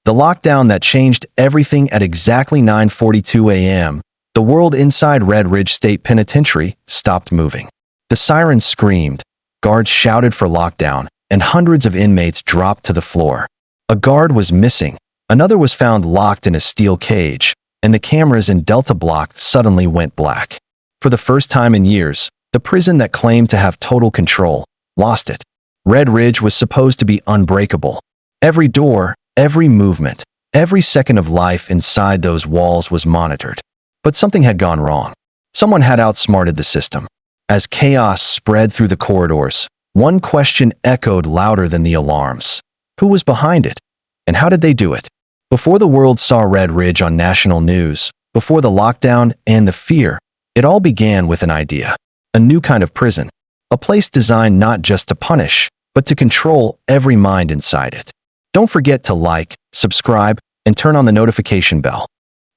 The lockdown that changed everything at exactly 9:42 a.m., the world inside Red Ridge State Penitentiary stopped moving. The sirens screamed, guards shouted for lockdown, and hundreds of inmates dropped to the floor. A guard was missing, another was found locked in a steel cage, and the cameras in Delta Block suddenly went black. For the first time in years, the prison that claimed to have total control lost it. Red Ridge was supposed to be unbreakable. Every door, every movement, every second of life inside those walls was monitored. But something had gone wrong. Someone had outsmarted the system. As chaos spread through the corridors, one question echoed louder than the alarms. Who was behind it? And how did they do it? Before the world saw Red Ridge on national news, before the lockdown and the fear, it all began with an idea. A new kind of prison. A place designed not just to punish, but to control every mind inside it. Don't forget to like, subscribe, and turn on the notification bell.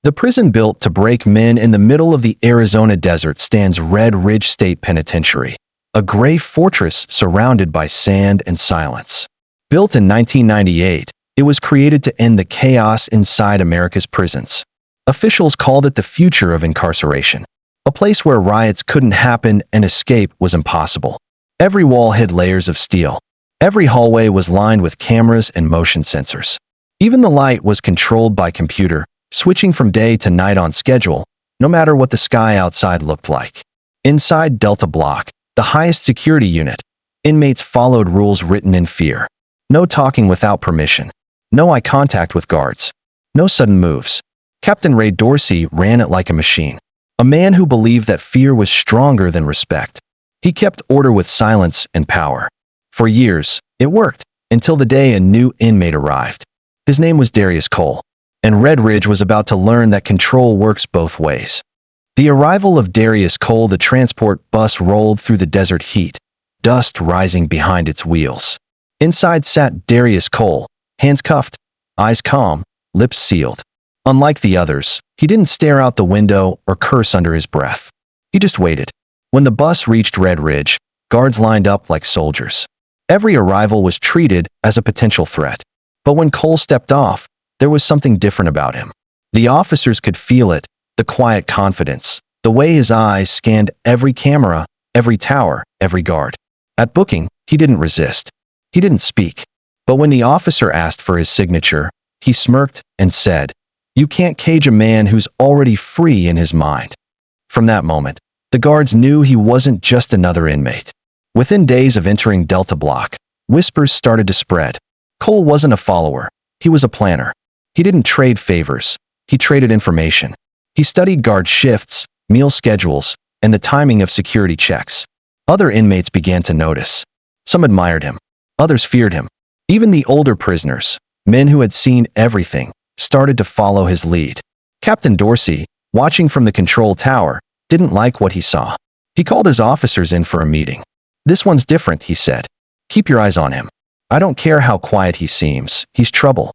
The prison built to break men in the middle of the Arizona desert stands Red Ridge State Penitentiary, a gray fortress surrounded by sand and silence. Built in 1998, it was created to end the chaos inside America's prisons. Officials called it the future of incarceration, a place where riots couldn't happen and escape was impossible. Every wall hid layers of steel. Every hallway was lined with cameras and motion sensors. Even the light was controlled by computer, switching from day to night on schedule, no matter what the sky outside looked like. Inside Delta Block, the highest security unit, inmates followed rules written in fear. No talking without permission. No eye contact with guards. No sudden moves. Captain Ray Dorsey ran it like a machine. A man who believed that fear was stronger than respect. He kept order with silence and power. For years, it worked, until the day a new inmate arrived. His name was Darius Cole, and Red Ridge was about to learn that control works both ways. The arrival of Darius Cole, the transport bus rolled through the desert heat, dust rising behind its wheels. Inside sat Darius Cole, hands cuffed, eyes calm, lips sealed. Unlike the others, he didn't stare out the window or curse under his breath. He just waited. When the bus reached Red Ridge, guards lined up like soldiers. Every arrival was treated as a potential threat. But when Cole stepped off, there was something different about him. The officers could feel it, the quiet confidence, the way his eyes scanned every camera, every tower, every guard. At booking, he didn't resist. He didn't speak. But when the officer asked for his signature, he smirked and said, "You can't cage a man who's already free in his mind." From that moment, the guards knew he wasn't just another inmate. Within days of entering Delta Block, whispers started to spread. Cole wasn't a follower. He was a planner. He didn't trade favors. He traded information. He studied guard shifts, meal schedules, and the timing of security checks. Other inmates began to notice. Some admired him. Others feared him. Even the older prisoners, men who had seen everything, started to follow his lead. Captain Dorsey, watching from the control tower, didn't like what he saw. He called his officers in for a meeting. "This one's different," he said. "Keep your eyes on him. I don't care how quiet he seems, he's trouble."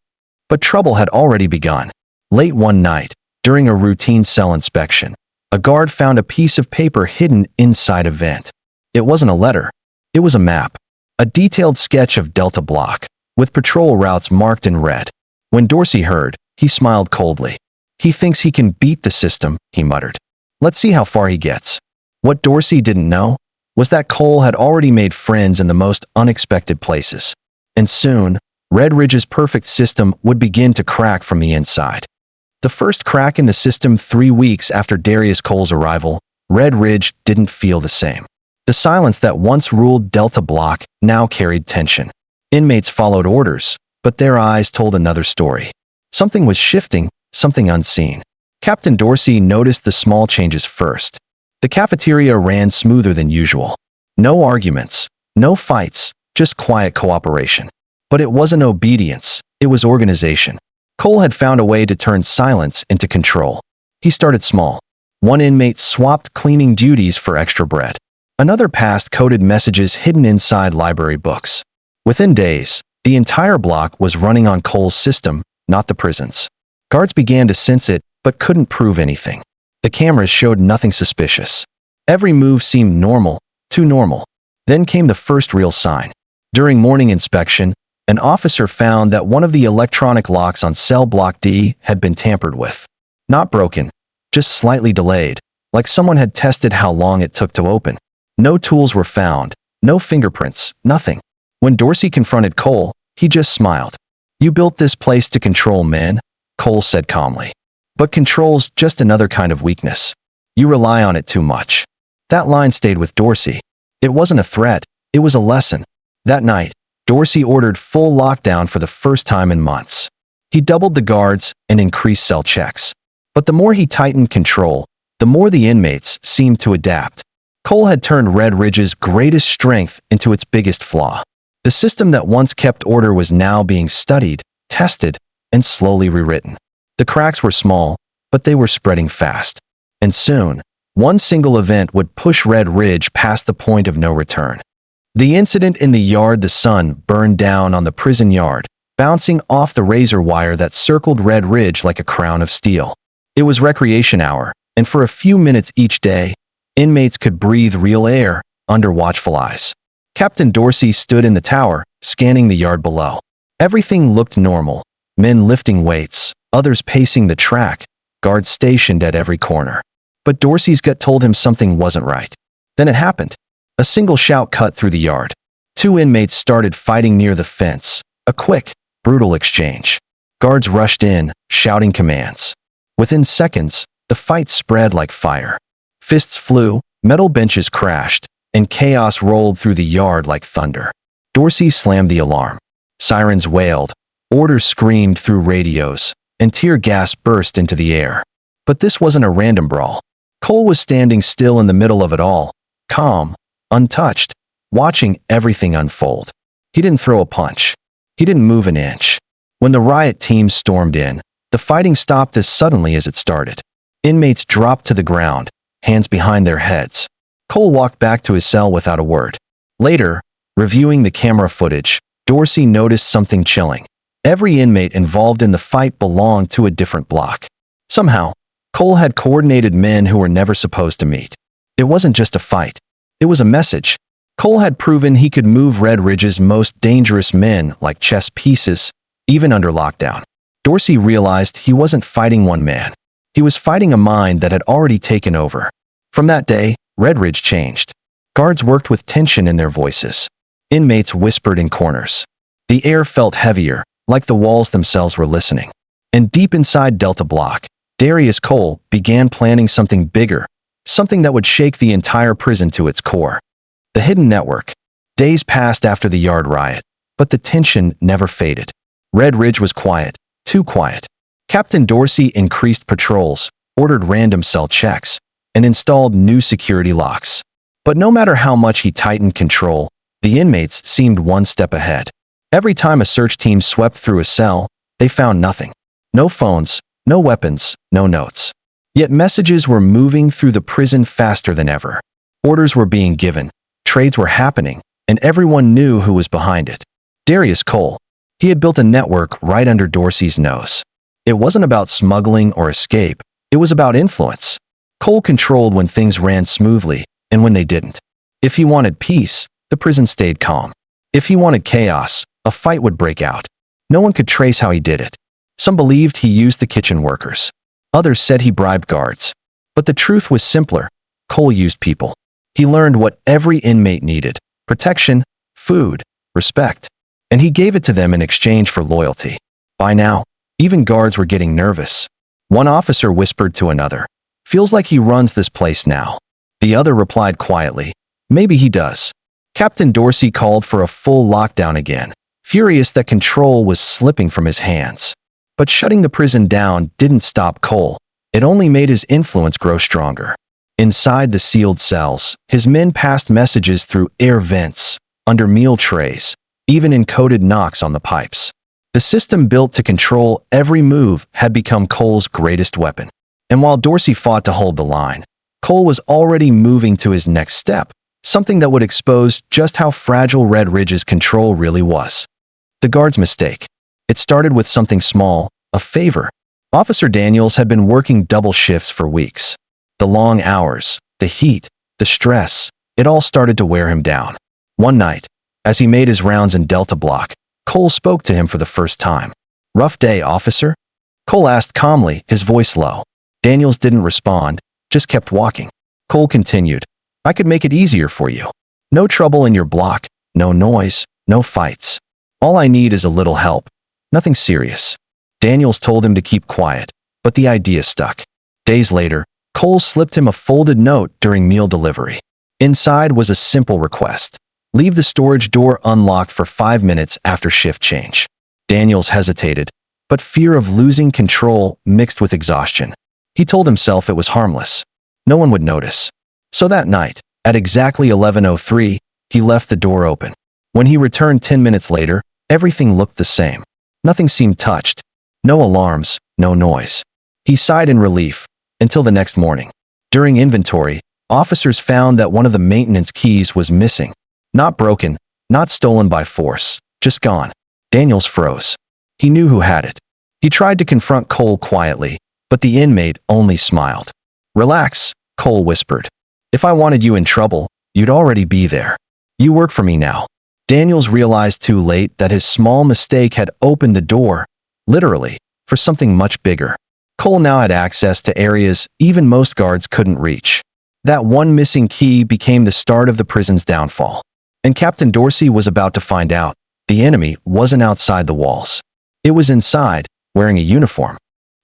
But trouble had already begun. Late one night, during a routine cell inspection, a guard found a piece of paper hidden inside a vent. It wasn't a letter. It was a map. A detailed sketch of Delta Block, with patrol routes marked in red. When Dorsey heard, he smiled coldly. "He thinks he can beat the system," he muttered. "Let's see how far he gets." What Dorsey didn't know was that Cole had already made friends in the most unexpected places. And soon, Red Ridge's perfect system would begin to crack from the inside. The first crack in the system 3 weeks after Darius Cole's arrival, Red Ridge didn't feel the same. The silence that once ruled Delta Block now carried tension. Inmates followed orders, but their eyes told another story. Something was shifting, something unseen. Captain Dorsey noticed the small changes first. The cafeteria ran smoother than usual. No arguments, no fights, just quiet cooperation. But it wasn't obedience, it was organization. Cole had found a way to turn silence into control. He started small. One inmate swapped cleaning duties for extra bread. Another passed coded messages hidden inside library books. Within days, the entire block was running on Cole's system, not the prison's. Guards began to sense it, but couldn't prove anything. The cameras showed nothing suspicious. Every move seemed normal, too normal. Then came the first real sign. During morning inspection, An officer found that one of the electronic locks on cell block D had been tampered with. Not broken, just slightly delayed, like someone had tested how long it took to open. No tools were found, no fingerprints, nothing. When Dorsey confronted Cole, he just smiled. "You built this place to control men," Cole said calmly. "But control's just another kind of weakness. You rely on it too much." That line stayed with Dorsey. It wasn't a threat, it was a lesson. That night, Dorsey ordered full lockdown for the first time in months. He doubled the guards and increased cell checks. But the more he tightened control, the more the inmates seemed to adapt. Cole had turned Red Ridge's greatest strength into its biggest flaw. The system that once kept order was now being studied, tested, and slowly rewritten. The cracks were small, but they were spreading fast. And soon, one single event would push Red Ridge past the point of no return. The incident in the yard. The sun burned down on the prison yard, bouncing off the razor wire that circled Red Ridge like a crown of steel. It was recreation hour, and for a few minutes each day, inmates could breathe real air under watchful eyes. Captain Dorsey stood in the tower, scanning the yard below. Everything looked normal. Men lifting weights, others pacing the track, guards stationed at every corner. But Dorsey's gut told him something wasn't right. Then it happened. A single shout cut through the yard. Two inmates started fighting near the fence. A quick, brutal exchange. Guards rushed in, shouting commands. Within seconds, the fight spread like fire. Fists flew, metal benches crashed, and chaos rolled through the yard like thunder. Dorsey slammed the alarm. Sirens wailed, orders screamed through radios, and tear gas burst into the air. But this wasn't a random brawl. Cole was standing still in the middle of it all, calm, untouched, watching everything unfold. He didn't throw a punch. He didn't move an inch. When the riot team stormed in, the fighting stopped as suddenly as it started. Inmates dropped to the ground, hands behind their heads. Cole walked back to his cell without a word. Later, reviewing the camera footage, Dorsey noticed something chilling. Every inmate involved in the fight belonged to a different block. Somehow, Cole had coordinated men who were never supposed to meet. It wasn't just a fight. It was a message. Cole had proven he could move Red Ridge's most dangerous men like chess pieces, even under lockdown. Dorsey realized he wasn't fighting one man. He was fighting a mind that had already taken over. From that day, Red Ridge changed. Guards worked with tension in their voices. Inmates whispered in corners. The air felt heavier, like the walls themselves were listening. And deep inside Delta Block, Darius Cole began planning something bigger, something that would shake the entire prison to its core. The hidden network. Days passed after the yard riot, but the tension never faded. Red Ridge was quiet, too quiet. Captain Dorsey increased patrols, ordered random cell checks, and installed new security locks. But no matter how much he tightened control, the inmates seemed one step ahead. Every time a search team swept through a cell, they found nothing. No phones, no weapons, no notes. Yet messages were moving through the prison faster than ever. Orders were being given, trades were happening, and everyone knew who was behind it. Darius Cole. He had built a network right under Dorsey's nose. It wasn't about smuggling or escape, it was about influence. Cole controlled when things ran smoothly, and when they didn't. If he wanted peace, the prison stayed calm. If he wanted chaos, a fight would break out. No one could trace how he did it. Some believed he used the kitchen workers. Others said he bribed guards. But the truth was simpler. Cole used people. He learned what every inmate needed: protection, food, respect. And he gave it to them in exchange for loyalty. By now, even guards were getting nervous. One officer whispered to another, "Feels like he runs this place now." The other replied quietly, "Maybe he does." Captain Dorsey called for a full lockdown again, furious that control was slipping from his hands. But shutting the prison down didn't stop Cole. It only made his influence grow stronger. Inside the sealed cells, his men passed messages through air vents, under meal trays, even encoded knocks on the pipes. The system built to control every move had become Cole's greatest weapon. And while Dorsey fought to hold the line, Cole was already moving to his next step, something that would expose just how fragile Red Ridge's control really was. The guard's mistake. It started with something small, a favor. Officer Daniels had been working double shifts for weeks. The long hours, the heat, the stress, it all started to wear him down. One night, as he made his rounds in Delta Block, Cole spoke to him for the first time. "Rough day, officer?" Cole asked calmly, his voice low. Daniels didn't respond, just kept walking. Cole continued, "I could make it easier for you. No trouble in your block, no noise, no fights. All I need is a little help. Nothing serious." Daniels told him to keep quiet, but the idea stuck. Days later, Cole slipped him a folded note during meal delivery. Inside was a simple request. Leave the storage door unlocked for 5 minutes after shift change. Daniels hesitated, but fear of losing control mixed with exhaustion. He told himself it was harmless. No one would notice. So that night, at exactly 11:03, he left the door open. When he returned 10 minutes later, everything looked the same. Nothing seemed touched. No alarms, no noise. He sighed in relief, until the next morning. During inventory, officers found that one of the maintenance keys was missing. Not broken, not stolen by force, just gone. Daniels froze. He knew who had it. He tried to confront Cole quietly, but the inmate only smiled. "Relax," Cole whispered. "If I wanted you in trouble, you'd already be there. You work for me now." Daniels realized too late that his small mistake had opened the door, literally, for something much bigger. Cole now had access to areas even most guards couldn't reach. That one missing key became the start of the prison's downfall. And Captain Dorsey was about to find out. The enemy wasn't outside the walls. It was inside, wearing a uniform.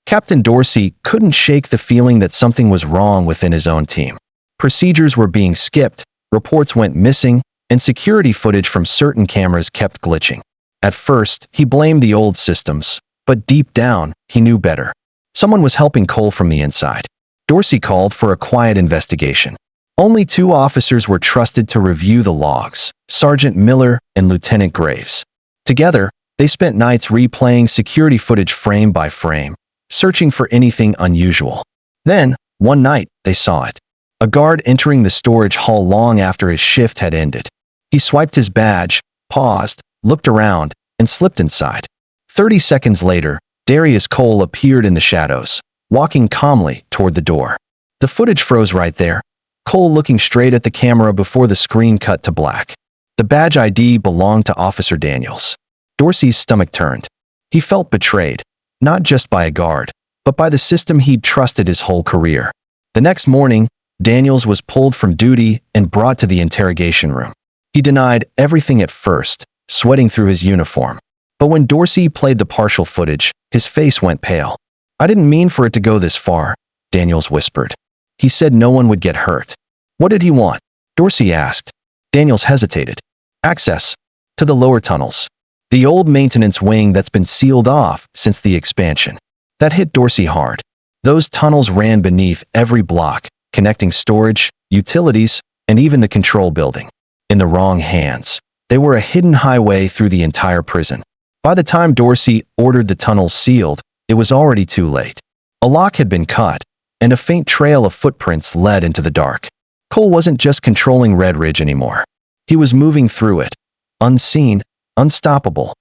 Captain Dorsey couldn't shake the feeling that something was wrong within his own team. Procedures were being skipped, reports went missing, and security footage from certain cameras kept glitching. At first, he blamed the old systems, but deep down, he knew better. Someone was helping Cole from the inside. Dorsey called for a quiet investigation. Only 2 officers were trusted to review the logs, Sergeant Miller and Lieutenant Graves. Together, they spent nights replaying security footage frame by frame, searching for anything unusual. Then, one night, they saw it. A guard entering the storage hall long after his shift had ended. He swiped his badge, paused, looked around, and slipped inside. 30 seconds later, Darius Cole appeared in the shadows, walking calmly toward the door. The footage froze right there, Cole looking straight at the camera before the screen cut to black. The badge ID belonged to Officer Daniels. Dorsey's stomach turned. He felt betrayed, not just by a guard, but by the system he'd trusted his whole career. The next morning, Daniels was pulled from duty and brought to the interrogation room. He denied everything at first, sweating through his uniform. But when Dorsey played the partial footage, his face went pale. "I didn't mean for it to go this far," Daniels whispered. "He said no one would get hurt." "What did he want?" Dorsey asked. Daniels hesitated. "Access to the lower tunnels. The old maintenance wing that's been sealed off since the expansion." That hit Dorsey hard. Those tunnels ran beneath every block, connecting storage, utilities, and even the control building. In the wrong hands, they were a hidden highway through the entire prison. By the time Dorsey ordered the tunnels sealed, it was already too late. A lock had been cut, and a faint trail of footprints led into the dark. Cole wasn't just controlling Red Ridge anymore. He was moving through it, unseen, unstoppable.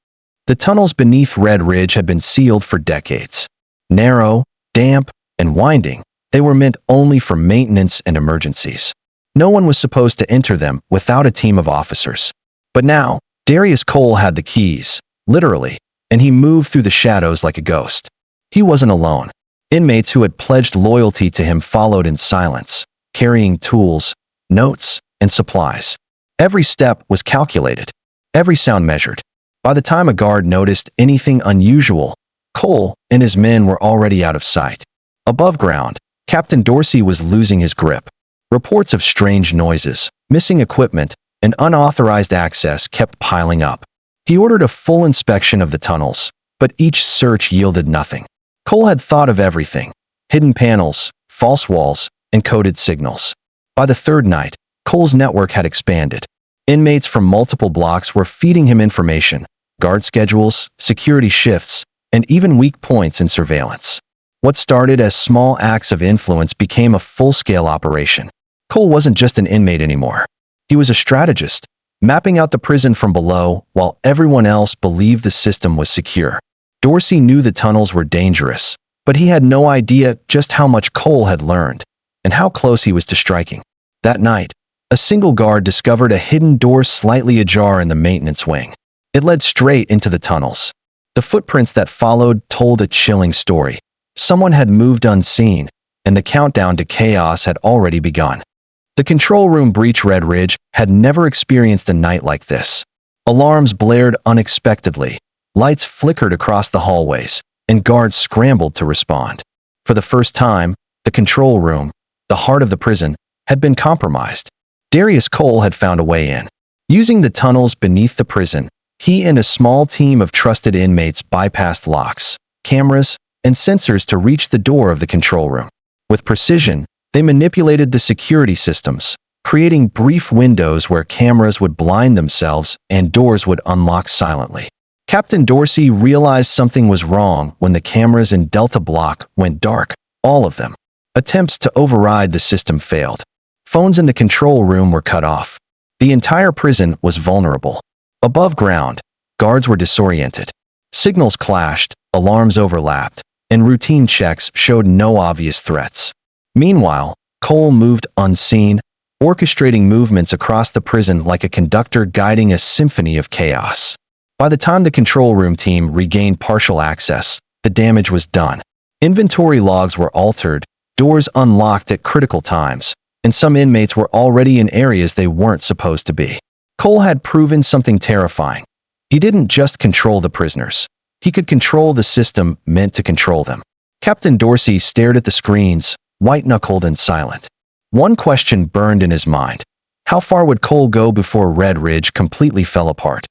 The tunnels beneath Red Ridge had been sealed for decades. Narrow, damp, and winding, they were meant only for maintenance and emergencies. No one was supposed to enter them without a team of officers. But now, Darius Cole had the keys, literally, and he moved through the shadows like a ghost. He wasn't alone. Inmates who had pledged loyalty to him followed in silence, carrying tools, notes, and supplies. Every step was calculated, every sound measured. By the time a guard noticed anything unusual, Cole and his men were already out of sight. Above ground, Captain Dorsey was losing his grip. Reports of strange noises, missing equipment, and unauthorized access kept piling up. He ordered a full inspection of the tunnels, but each search yielded nothing. Cole had thought of everything: hidden panels, false walls, and coded signals. By the third night, Cole's network had expanded. Inmates from multiple blocks were feeding him information, guard schedules, security shifts, and even weak points in surveillance. What started as small acts of influence became a full-scale operation. Cole wasn't just an inmate anymore. He was a strategist, mapping out the prison from below while everyone else believed the system was secure. Dorsey knew the tunnels were dangerous, but he had no idea just how much Cole had learned and how close he was to striking. That night, a single guard discovered a hidden door slightly ajar in the maintenance wing. It led straight into the tunnels. The footprints that followed told a chilling story. Someone had moved unseen, and the countdown to chaos had already begun. The control room breach Red Ridge had never experienced a night like this. Alarms blared unexpectedly, lights flickered across the hallways, and guards scrambled to respond. For the first time, the control room, the heart of the prison, had been compromised. Darius Cole had found a way in. Using the tunnels beneath the prison, he and a small team of trusted inmates bypassed locks, cameras, and sensors to reach the door of the control room. With precision, they manipulated the security systems, creating brief windows where cameras would blind themselves and doors would unlock silently. Captain Dorsey realized something was wrong when the cameras in Delta Block went dark, all of them. Attempts to override the system failed. Phones in the control room were cut off. The entire prison was vulnerable. Above ground, guards were disoriented. Signals clashed, alarms overlapped, and routine checks showed no obvious threats. Meanwhile, Cole moved unseen, orchestrating movements across the prison like a conductor guiding a symphony of chaos. By the time the control room team regained partial access, the damage was done. Inventory logs were altered, doors unlocked at critical times, and some inmates were already in areas they weren't supposed to be. Cole had proven something terrifying. He didn't just control the prisoners. He could control the system meant to control them. Captain Dorsey stared at the screens, white-knuckled and silent. One question burned in his mind. How far would Cole go before Red Ridge completely fell apart?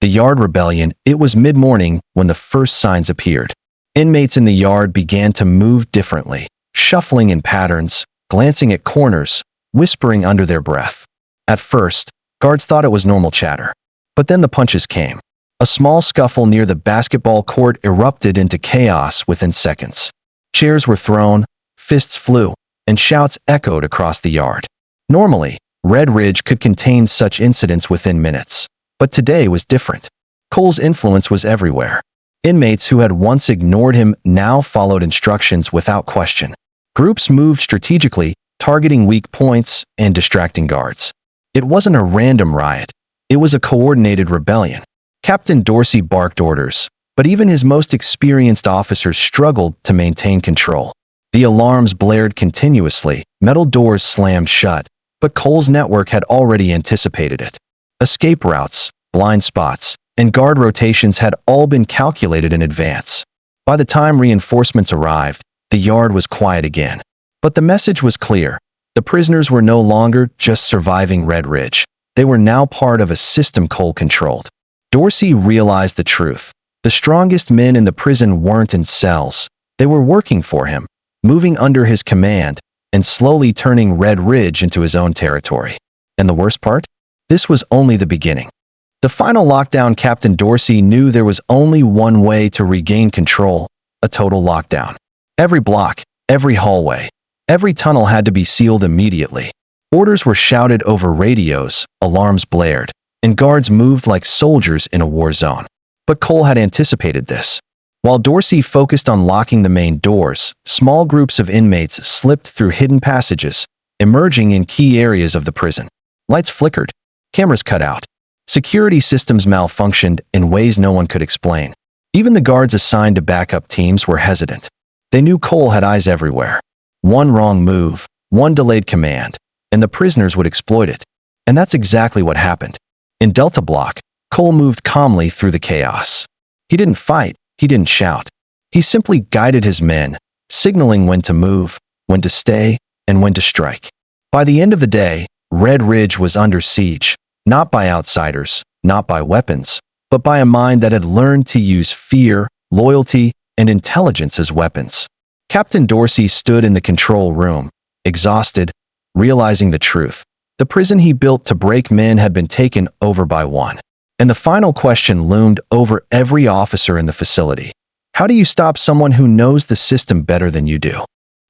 The Yard Rebellion. It was mid-morning when the first signs appeared. Inmates in the yard began to move differently, shuffling in patterns, glancing at corners, whispering under their breath. At first, guards thought it was normal chatter. But then the punches came. A small scuffle near the basketball court erupted into chaos within seconds. Chairs were thrown, fists flew, and shouts echoed across the yard. Normally, Red Ridge could contain such incidents within minutes. But today was different. Cole's influence was everywhere. Inmates who had once ignored him now followed instructions without question. Groups moved strategically, targeting weak points and distracting guards. It wasn't a random riot. It was a coordinated rebellion. Captain Dorsey barked orders, but even his most experienced officers struggled to maintain control. The alarms blared continuously, metal doors slammed shut, but Cole's network had already anticipated it. Escape routes, blind spots, and guard rotations had all been calculated in advance. By the time reinforcements arrived, the yard was quiet again. But the message was clear. The prisoners were no longer just surviving Red Ridge. They were now part of a system Cole controlled. Dorsey realized the truth. The strongest men in the prison weren't in cells. They were working for him, moving under his command, and slowly turning Red Ridge into his own territory. And the worst part? This was only the beginning. The final lockdown. Captain Dorsey knew there was only one way to regain control: a total lockdown. Every block, every hallway, every tunnel had to be sealed immediately. Orders were shouted over radios, alarms blared, and guards moved like soldiers in a war zone. But Cole had anticipated this. While Dorsey focused on locking the main doors, small groups of inmates slipped through hidden passages, emerging in key areas of the prison. Lights flickered. Cameras cut out. Security systems malfunctioned in ways no one could explain. Even the guards assigned to backup teams were hesitant. They knew Cole had eyes everywhere. One wrong move, one delayed command, and the prisoners would exploit it. And that's exactly what happened. In Delta Block, Cole moved calmly through the chaos. He didn't fight, he didn't shout. He simply guided his men, signaling when to move, when to stay, and when to strike. By the end of the day, Red Ridge was under siege, not by outsiders, not by weapons, but by a mind that had learned to use fear, loyalty, and intelligence as weapons. Captain Dorsey stood in the control room, exhausted, realizing the truth. The prison he built to break men had been taken over by one. And the final question loomed over every officer in the facility. How do you stop someone who knows the system better than you do?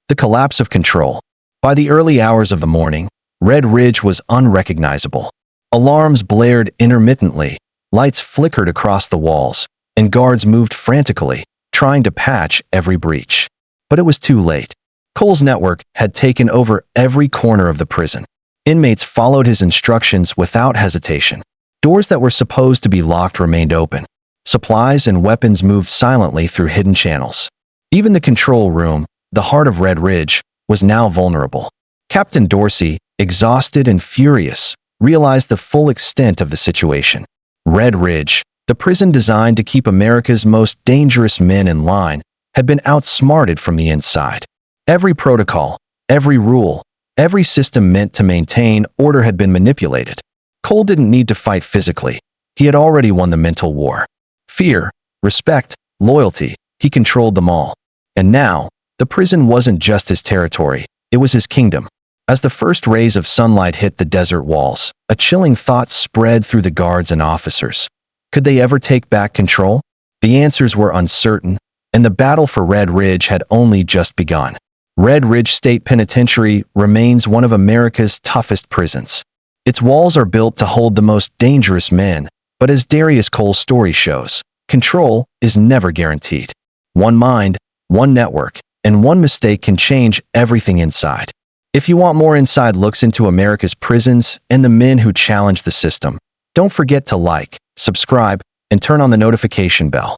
The collapse of control. By the early hours of the morning, Red Ridge was unrecognizable. Alarms blared intermittently, lights flickered across the walls, and guards moved frantically, trying to patch every breach. But it was too late. Cole's network had taken over every corner of the prison. Inmates followed his instructions without hesitation. Doors that were supposed to be locked remained open. Supplies and weapons moved silently through hidden channels. Even the control room, the heart of Red Ridge, was now vulnerable. Captain Dorsey, exhausted and furious, realized the full extent of the situation. Red Ridge, the prison designed to keep America's most dangerous men in line, had been outsmarted from the inside. Every protocol, every rule, every system meant to maintain order had been manipulated. Cole didn't need to fight physically. He had already won the mental war. Fear, respect, loyalty, he controlled them all. And now, the prison wasn't just his territory, it was his kingdom. As the first rays of sunlight hit the desert walls, a chilling thought spread through the guards and officers. Could they ever take back control? The answers were uncertain, and the battle for Red Ridge had only just begun. Red Ridge State Penitentiary remains one of America's toughest prisons. Its walls are built to hold the most dangerous men, but as Darius Cole's story shows, control is never guaranteed. One mind, one network, and one mistake can change everything inside. If you want more inside looks into America's prisons and the men who challenge the system, don't forget to like, subscribe, and turn on the notification bell.